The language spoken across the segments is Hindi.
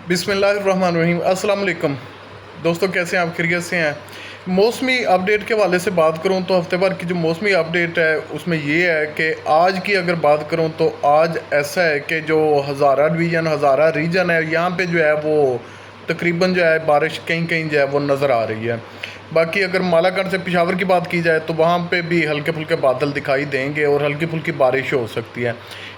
बिस्मिल्लाहिर्रहमानिर्रहीम। अस्सलाम वालेकुम दोस्तों, कैसे हैं आप? खैरियत से हैं? मौसमी अपडेट के हवाले से बात करूं तो हफ्ते भर की जो मौसमी अपडेट है उसमें ये है कि आज की अगर बात करूं तो आज ऐसा है कि जो हज़ारा डिवीज़न, हज़ारा रीजन है, यहाँ पे जो है वो तकरीबन जो है बारिश कहीं कहीं जो है वो नज़र आ रही है। बाकी अगर मालाकंड से पेशावर की बात की जाए तो वहाँ पे भी हल्के फुल्के बादल दिखाई देंगे और हल्की फुल्की बारिश हो सकती है।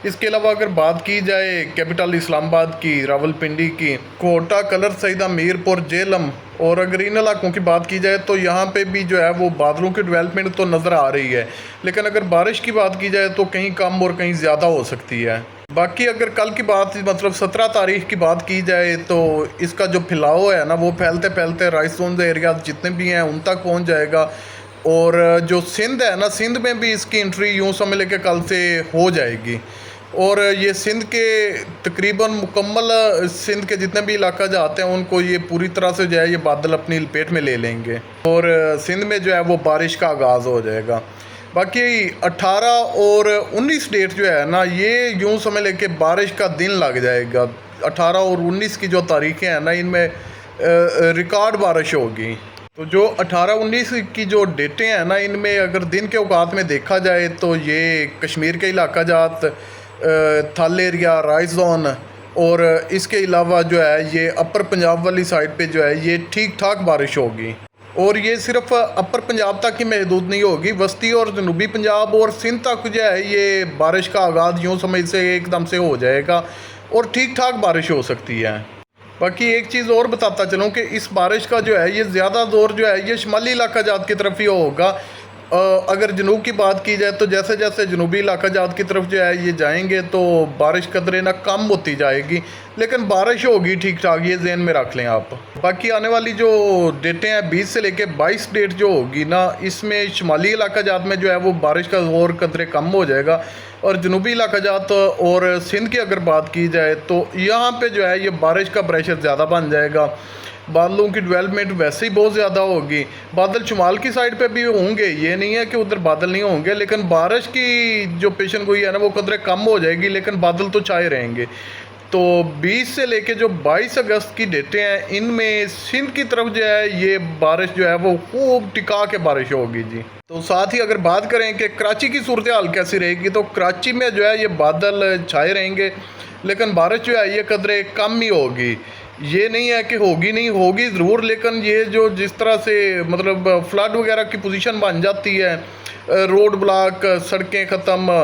इसके अलावा अगर बात की जाए कैपिटल इस्लामाबाद की, रावलपिंडी की, कोटा, कलर सईदा, मीरपुर, जेलम और अगर इन इलाकों की बात की जाए तो यहाँ पे भी जो है वो बादलों की डेवलपमेंट तो नज़र आ रही है, लेकिन अगर बारिश की बात की जाए तो कहीं कम और कहीं ज़्यादा हो सकती है। बाकी अगर कल की बात मतलब 17 तारीख की बात की जाए तो इसका जो फैलाव है ना वो फैलते फैलते राइस जोन एरिया जितने भी हैं उन तक पहुंच जाएगा। और जो सिंध है ना, सिंध में भी इसकी एंट्री यूँ समझ लें कि कल से हो जाएगी। और ये सिंध के तकरीबन मुकम्मल सिंध के जितने भी इलाका जाते हैं उनको ये पूरी तरह से जो है ये बादल अपनी लपेट में ले लेंगे और सिंध में जो है वो बारिश का आगाज़ हो जाएगा। बाकी 18 और 19 डेट जो है ना ये यूँ समझ लें कि बारिश का दिन लग जाएगा। 18 और 19 की जो तारीखें हैं ना इनमें रिकॉर्ड बारिश होगी। तो जो 18-19 की जो डेटें हैं ना इनमें अगर दिन के औकात में देखा जाए तो ये कश्मीर के इलाका जात, थल एरिया, राइस जोन और इसके अलावा जो है ये अपर पंजाब वाली साइड पे जो है ये ठीक ठाक बारिश होगी। और ये सिर्फ अपर पंजाब तक ही महदूद नहीं होगी, वस्ती और जनूबी पंजाब और सिंध तक जो है ये बारिश का आगाज़ यूँ समझ से एकदम से हो जाएगा और ठीक ठाक बारिश हो सकती है। बाकी एक चीज़ और बताता चलूँ कि इस बारिश का जो है ये ज़्यादा ज़ोर जो है ये शुमाली इलाका जात की तरफ ही होगा। अगर जनूब की बात की जाए तो जैसे जैसे जनूबी इलाका जात की तरफ जो है ये जाएंगे तो बारिश कदरे ना कम होती जाएगी, लेकिन बारिश होगी ठीक ठाक, ये जहन में रख लें आप। बाकी आने वाली जो डेटें हैं 20 से लेके 22 डेट जो होगी ना इसमें शुमाली इलाका जात में जो है वो बारिश का ज़ोर कदरे कम हो जाएगा और जनूबी इलाका जात और सिंध की अगर बात की जाए तो यहाँ पे जो है ये बारिश का प्रेशर ज़्यादा बन जाएगा। बादलों की डेवलपमेंट वैसे ही बहुत ज़्यादा होगी। बादल शुमाल की साइड पे भी होंगे, ये नहीं है कि उधर बादल नहीं होंगे, लेकिन बारिश की जो पेशन गोई है ना वो कदरे कम हो जाएगी, लेकिन बादल तो छाए रहेंगे। तो 20 से लेके जो 22 अगस्त की डेटें हैं इनमें सिंध की तरफ जो है ये बारिश जो है वो खूब टिका के बारिश होगी जी। तो साथ ही अगर बात करें कि कराची की सूरत हाल कैसी रहेगी तो कराची में जो है ये बादल छाए रहेंगे, लेकिन बारिश जो है ये कदरे कम ही होगी। ये नहीं है कि होगी नहीं, होगी ज़रूर, लेकिन ये जो जिस तरह से मतलब फ्लड वगैरह की पोजीशन बन जाती है, रोड ब्लॉक, सड़कें ख़त्म,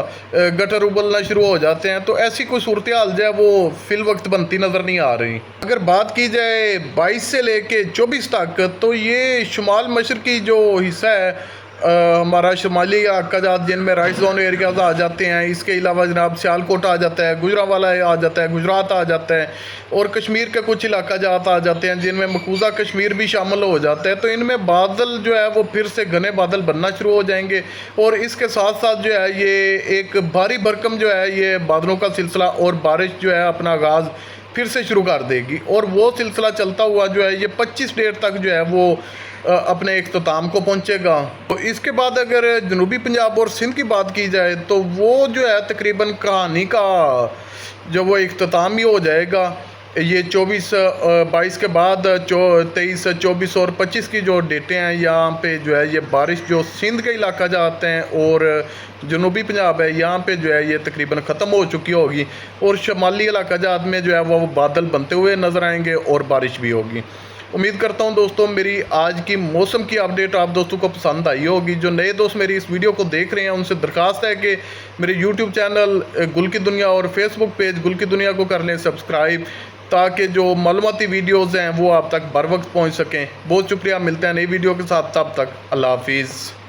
गटर उबलना शुरू हो जाते हैं, तो ऐसी कोई सूरत हाल जो है वो फिल वक्त बनती नज़र नहीं आ रही। अगर बात की जाए 22 से लेके 24 तक तो ये शुमाल मशरकी जो हिस्सा है हमारा शुमाली इलाका जात जिनमें राइस जोन एरियाज आ जाते हैं, इसके अलावा जनाब सियालकोट आ जाता है, गुजरांवाला आ जाता है, गुजरात आ जाता है और कश्मीर के कुछ इलाका जात आ जाते हैं जिनमें मकबूजा कश्मीर भी शामिल हो जाता है। तो इनमें बादल जो है वो फिर से घने बादल बनना शुरू हो जाएंगे और इसके साथ साथ जो है ये एक भारी भरकम जो है ये बादलों का सिलसिला और बारिश जो है अपना आगाज़ फिर से शुरू कर देगी और वो सिलसिला चलता हुआ जो है ये 25 डेट तक जो है वो अपने इख्तिताम को पहुंचेगा। तो इसके बाद अगर जनूबी पंजाब और सिंध की बात की जाए तो वो जो है तकरीबन कहानी का जो वो इख्तिताम ही हो जाएगा। ये 22 के बाद 23, 24 और 25 की जो डेटें हैं यहाँ पे जो है ये बारिश जो सिंध के इलाका जाते हैं और जनूबी पंजाब है यहाँ पे जो है ये तकरीबन ख़त्म हो चुकी होगी और शुमाली इलाका जात में जो है वो बादल बनते हुए नज़र आएंगे और बारिश भी होगी। उम्मीद करता हूं दोस्तों मेरी आज की मौसम की अपडेट आप दोस्तों को पसंद आई होगी। जो नए दोस्त मेरी इस वीडियो को देख रहे हैं उनसे दरख्वास्त है कि मेरे यूट्यूब चैनल गुल की दुनिया और फेसबुक पेज गुल की दुनिया को कर लें सब्सक्राइब, ताकि जो मालूमाती वीडियोज़ हैं वो आप तक बर वक्त पहुँच सकें। बहुत शुक्रिया, मिलते हैं नई वीडियो के साथ, तब तक अल्लाह हाफिज़।